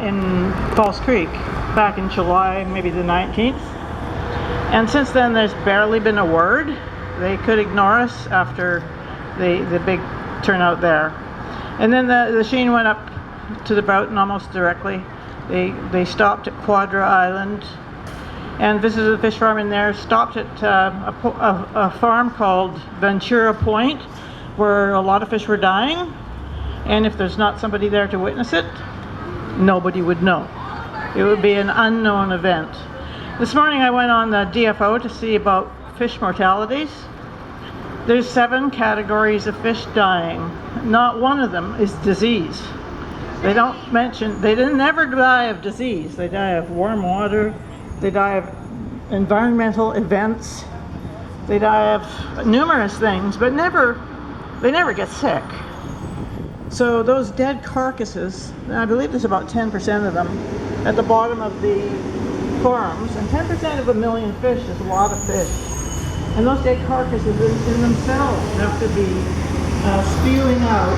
in Falls Creek back in July, maybe the 19th. And since then, there's barely been a word. They could ignore us after the big turnout there. And then the Sheen went up to the Broughton almost directly. They stopped at Quadra Island and visited a fish farm in there, stopped at a farm called Ventura Point, where a lot of fish were dying. And if there's not somebody there to witness it, nobody would know. It would be an unknown event. This morning I went on the DFO to see about fish mortalities. There's 7 categories of fish dying. Not one of them is disease. They don't mention, they never die of disease. They die of warm water, they die of environmental events, they die of numerous things, but they never get sick. So those dead carcasses, I believe there's about 10% of them at the bottom of the farms, and 10% of 1 million fish is a lot of fish. And those dead carcasses in themselves have to be spewing out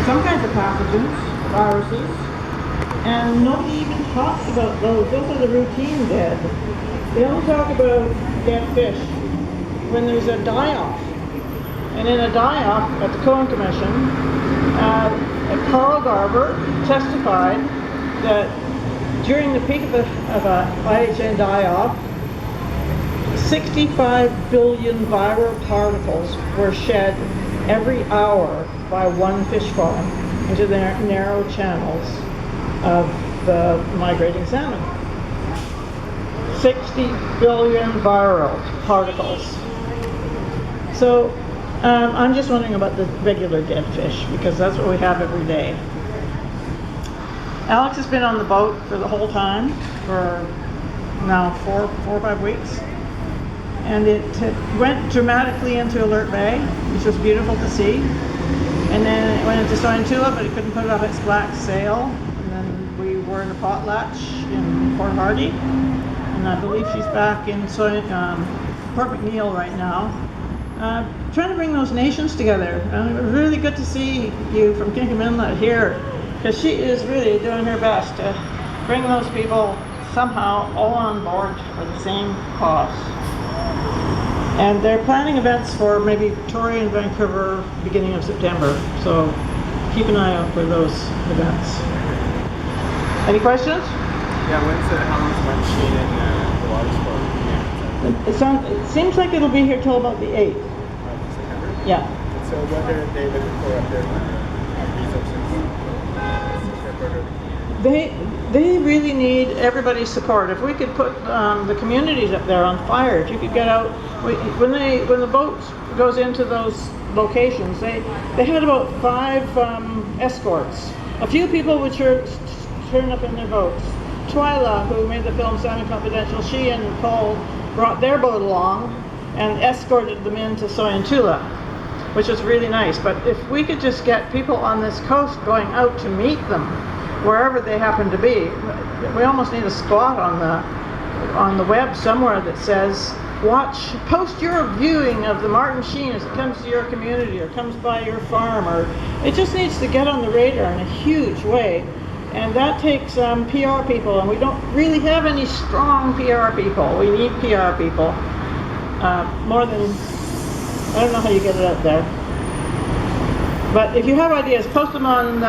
some kinds of pathogens, viruses, and nobody even talks about those. Those are the routine dead. They only talk about dead fish when there's a die-off. And in a die-off at the Cohen Commission, Carl Garber testified that during the peak of a IHN die-off, 65 billion viral particles were shed every hour by one fish farm into the narrow channels of the migrating salmon. 60 billion viral particles. So I'm just wondering about the regular dead fish, because that's what we have every day. Alex has been on the boat for the whole time, for now 4 or 5 weeks. And it went dramatically into Alert Bay, which was beautiful to see. And then it went into Soyantula, but it couldn't put up its black sail. And then we were in a potlatch in Port Hardy. And I believe she's back in Port McNeill right now. Trying to bring those nations together. It was really good to see you from Kingham Inlet here, because she is really doing her best to bring those people somehow all on board for the same cause. And they're planning events for maybe Victoria and Vancouver beginning of September, so keep an eye out for those events. Any questions? Yeah, how long's the machine in the water sport? It seems like it'll be here till about the 8th. September? Yeah. So what are they looking for up there resources? They really need everybody's support. If we could put the communities up there on fire, if you could get out, when the boat goes into those locations, they had about 5 escorts. A few people would turn up in their boats. Twyla, who made the film Salmon Confidential, she and Nicole brought their boat along and escorted them into Soyantula, which was really nice. But if we could just get people on this coast going out to meet them, wherever they happen to be, we almost need a spot on the web somewhere that says, post your viewing of the Martin Sheen as it comes to your community or comes by your farm, or it just needs to get on the radar in a huge way. And that takes PR people, and we don't really have any strong PR people. We need PR people. More than, I don't know how you get it out there. But if you have ideas, post them on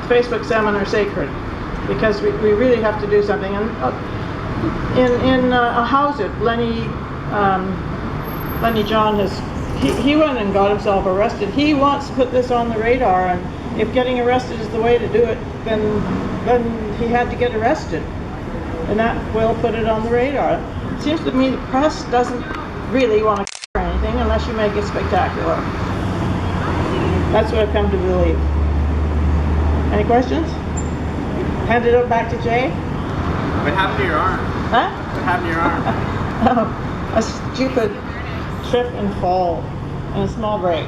Facebook. Salmon are sacred, because we really have to do something. And in House It, Lenny John he went and got himself arrested. He wants to put this on the radar, and if getting arrested is the way to do it, then he had to get arrested, and that will put it on the radar. It seems to me the press doesn't really want to cover anything unless you make it spectacular. That's what I've come to believe. Any questions? Hand it back to Jay. What happened to your arm? Huh? What happened to your arm? Oh, a stupid trip and fall and a small break.